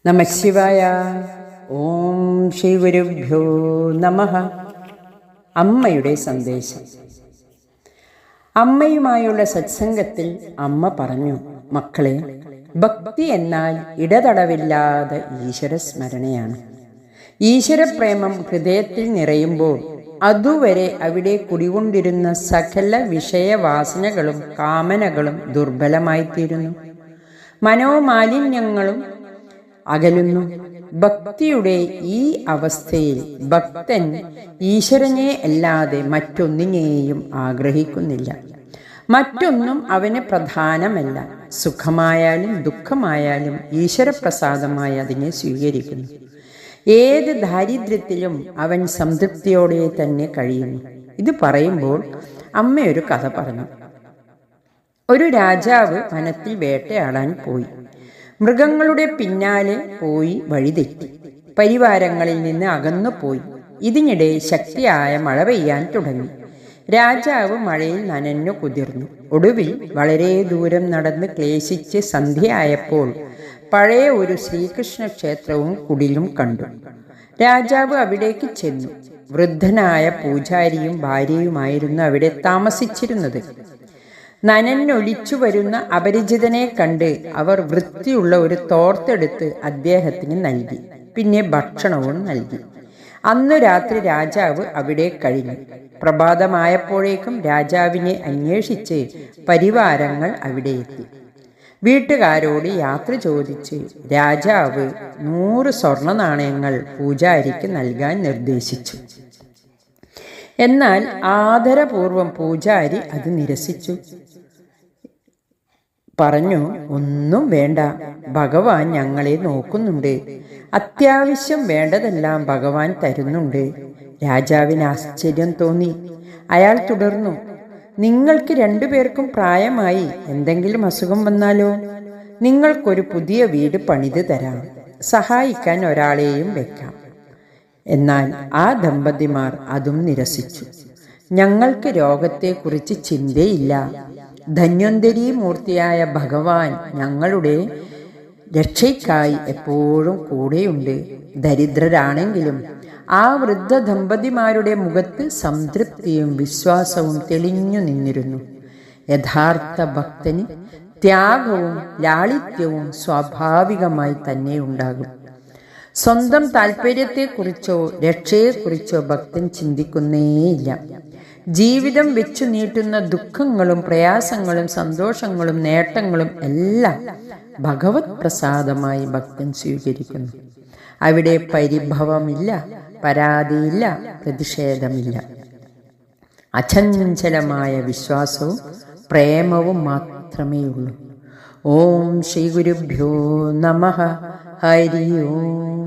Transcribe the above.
നമഃശിവായ. ഓം ശ്രീ ഗുരുഭ്യോ നമഃ. അമ്മയുടെ സന്ദേശം. അമ്മയുമായുള്ള സത്സംഗത്തിൽ അമ്മ പറഞ്ഞു, മക്കളെ, ഭക്തി എന്നാൽ ഇടതടവില്ലാതെ ഈശ്വരസ്മരണയാണ്. ഈശ്വരപ്രേമം ഹൃദയത്തിൽ നിറയുമ്പോൾ അതുവരെ അവിടെ കുടികൊണ്ടിരുന്ന സകല വിഷയവാസനകളും കാമനകളും ദുർബലമായിത്തീരുന്നു. മനോമാലിന്യങ്ങളും അകലുന്നു. ഭക്തിയുടെ ഈ അവസ്ഥയിൽ ഭക്തൻ ഈശ്വരനെ അല്ലാതെ മറ്റൊന്നിനെയും ആഗ്രഹിക്കുന്നില്ല. മറ്റൊന്നും അവന് പ്രധാനമല്ല. സുഖമായാലും ദുഃഖമായാലും ഈശ്വരപ്രസാദമായി അതിനെ സ്വീകരിക്കുന്നു. ഏത് ദാരിദ്ര്യത്തിലും അവൻ സംതൃപ്തിയോടെ തന്നെ കഴിയുന്നു. ഇത് പറയുമ്പോൾ അമ്മയൊരു കഥ പറഞ്ഞു. ഒരു രാജാവ് വനത്തിൽ വേട്ടയാടാൻ പോയി. മൃഗങ്ങളുടെ പിന്നാലെ പോയി വഴിതെറ്റി. പരിവാരങ്ങളിൽ നിന്ന് അകന്നുപോയി. ഇതിനിടെ ശക്തിയായ മഴ പെയ്യാൻ തുടങ്ങി. രാജാവ് മഴയിൽ നനഞ്ഞു കുതിർന്നു. ഒടുവിൽ വളരെ ദൂരം നടന്ന് ക്ലേശിച്ച് സന്ധ്യയായപ്പോൾ പഴയ ഒരു ശ്രീകൃഷ്ണ ക്ഷേത്രവും കുടിലും കണ്ടു. രാജാവ് അവിടേക്ക് ചെന്നു. വൃദ്ധനായ പൂജാരിയും ഭാര്യയുമായിരുന്നു അവിടെ താമസിച്ചിരുന്നത്. നനഞ്ഞൊലിച്ചു വരുന്ന അപരിചിതനെ കണ്ട് അവർ വൃത്തിയുള്ള ഒരു തോർത്തെടുത്ത് അദ്ദേഹത്തിന് നൽകി. പിന്നെ ഭക്ഷണവും നൽകി. അന്നു രാത്രി രാജാവ് അവിടെ കഴിഞ്ഞു. പ്രഭാതമായപ്പോഴേക്കും രാജാവിനെ അന്വേഷിച്ച് പരിവാരങ്ങൾ അവിടെ എത്തി. വീട്ടുകാരോട് യാത്ര ചോദിച്ച് രാജാവ് 100 സ്വർണ്ണ നാണയങ്ങൾ പൂജാരിക്ക് നൽകാൻ നിർദ്ദേശിച്ചു. എന്നാൽ ആദരപൂർവം പൂജാരി അത് നിരസിച്ചു. പറഞ്ഞു, ഒന്നും വേണ്ട, ഭഗവാൻ ഞങ്ങളെ നോക്കുന്നുണ്ട്. അത്യാവശ്യം വേണ്ടതെല്ലാം ഭഗവാൻ തരുന്നുണ്ട്. രാജാവിന് ആശ്ചര്യം തോന്നി. അയാൾ തുടർന്നു, നിങ്ങൾക്ക് 2 പേർക്കും പ്രായമായി. എന്തെങ്കിലും അസുഖം വന്നാലോ? നിങ്ങൾക്കൊരു പുതിയ വീട് പണിത് തരാം. സഹായിക്കാൻ ഒരാളെയും വെക്കാം. എന്നാൽ ആ ദമ്പതിമാർ അതും നിരസിച്ചു. ഞങ്ങൾക്ക് രോഗത്തെക്കുറിച്ച് ചിന്തയില്ല. ധന്വന്തരി മൂർത്തിയായ ഭഗവാൻ ഞങ്ങളുടെ രക്ഷയ്ക്കായി എപ്പോഴും കൂടെയുണ്ട്. ദരിദ്രരാണെങ്കിലും ആ വൃദ്ധ ദമ്പതിമാരുടെ മുഖത്ത് സംതൃപ്തിയും വിശ്വാസവും തെളിഞ്ഞു നിന്നിരുന്നു. യഥാർത്ഥ ഭക്തന് ത്യാഗവും ലാളിത്യവും സ്വാഭാവികമായി തന്നെ ഉണ്ടാകും. സ്വന്തം താല്പര്യത്തെക്കുറിച്ചോ രക്ഷയെക്കുറിച്ചോ ഭക്തൻ ചിന്തിക്കുന്നേയില്ല. ജീവിതം വെച്ചു നീട്ടുന്ന ദുഃഖങ്ങളും പ്രയാസങ്ങളും സന്തോഷങ്ങളും നേട്ടങ്ങളും എല്ലാം ഭഗവത് പ്രസാദമായി ഭക്തൻ സ്വീകരിക്കുന്നു. അവിടെ പരിഭവമില്ല, പരാതിയില്ല, പ്രതിഷേധമില്ല. അചഞ്ചലമായ വിശ്വാസവും പ്രേമവും മാത്രമേ ഉള്ളൂ. ഓം ശ്രീ ഗുരുഭ്യോ നമഃ. ഹരി ഓം.